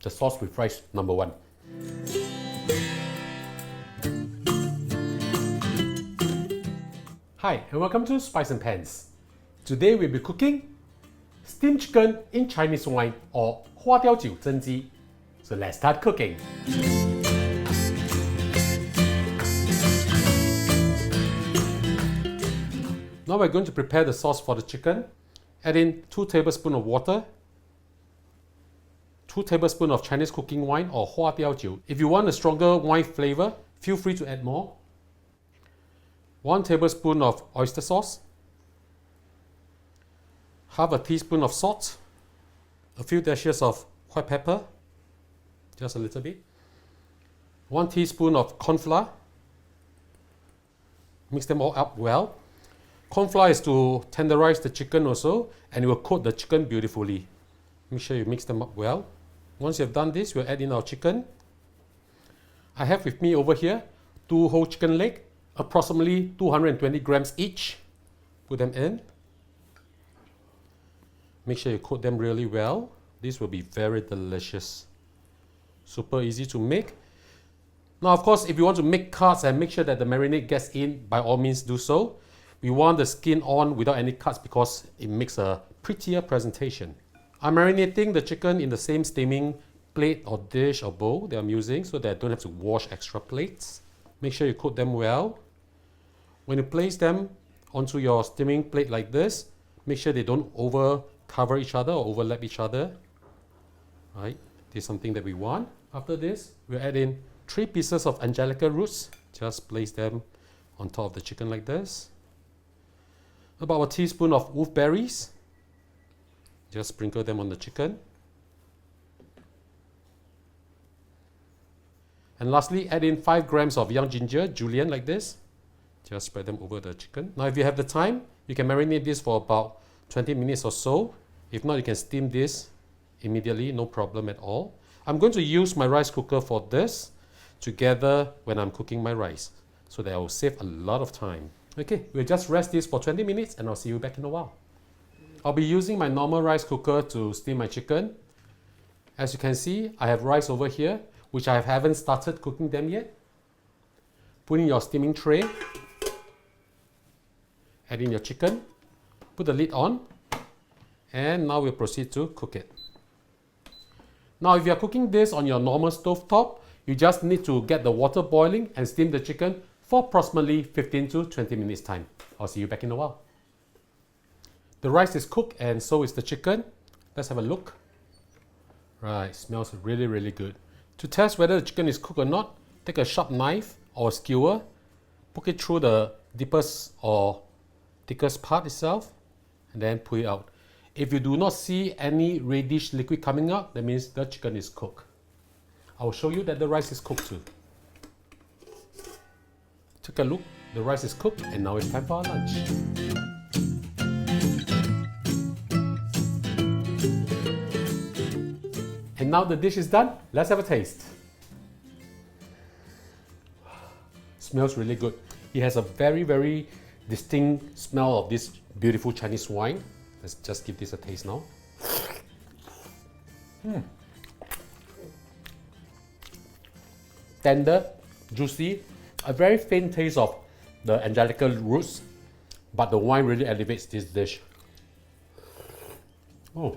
the sauce with rice, number one. Hi, and welcome to Spice and Pans. Today we'll be cooking steamed chicken in Chinese wine, or花雕酒蒸鸡. So let's start cooking. Now we're going to prepare the sauce for the chicken. Add in 2 tablespoons of water, 2 tablespoons of Chinese cooking wine or hoa diao jiu. If you want a stronger wine flavor, feel free to add more. 1 tablespoon of oyster sauce, half a teaspoon of salt, a few dashes of white pepper, just a little bit, 1 teaspoon of corn flour. Mix them all up well. Corn flour is to tenderize the chicken also, and it will coat the chicken beautifully. Make sure you mix them up well. Once you have done this, we'll add in our chicken. I have with me over here 2 whole chicken legs, approximately 220 grams each. Put them in. Make sure you coat them really well. This will be very delicious. Super easy to make. Now, of course, if you want to make cuts and make sure that the marinade gets in, by all means do so. We want the skin on without any cuts because it makes a prettier presentation. I'm marinating the chicken in the same steaming plate or dish or bowl that I'm using so that I don't have to wash extra plates. Make sure you coat them well. When you place them onto your steaming plate like this, make sure they don't over cover each other or overlap each other. Right, this is something that we want. After this, we'll add in 3 pieces of angelica roots. Just place them on top of the chicken like this. About a teaspoon of wolfberries. Just sprinkle them on the chicken. And lastly, add in 5 grams of young ginger, julienne like this. Just spread them over the chicken. Now if you have the time, you can marinate this for about 20 minutes or so. If not, you can steam this immediately, no problem at all. I'm going to use my rice cooker for this together when I'm cooking my rice, so that I will save a lot of time. Okay, we'll just rest this for 20 minutes and I'll see you back in a while. I'll be using my normal rice cooker to steam my chicken. As you can see, I have rice over here, which I haven't started cooking them yet. Put in your steaming tray. Add in your chicken. Put the lid on. And now we'll proceed to cook it. Now if you're cooking this on your normal stove top, you just need to get the water boiling and steam the chicken for approximately 15 to 20 minutes time. I'll see you back in a while. The rice is cooked and so is the chicken. Let's have a look. Right, smells really, really good. To test whether the chicken is cooked or not, take a sharp knife or a skewer, poke it through the deepest or thickest part itself, and then pull it out. If you do not see any reddish liquid coming out, that means the chicken is cooked. I will show you that the rice is cooked too. Take a look, the rice is cooked and now it's time for our lunch. And now the dish is done, let's have a taste. Smells really good. It has a very, very distinct smell of this beautiful Chinese wine. Let's just give this a taste now. Tender, juicy, a very faint taste of the angelica roots, but the wine really elevates this dish. Oh,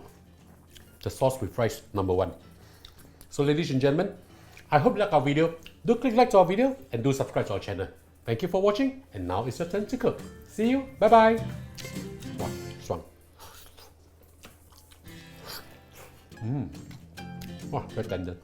the sauce with rice, number one. So ladies and gentlemen, I hope you like our video. Do click like to our video and do subscribe to our channel. Thank you for watching, and now it's your turn to cook. See you, bye bye. Wow, strong. Wow, very tender.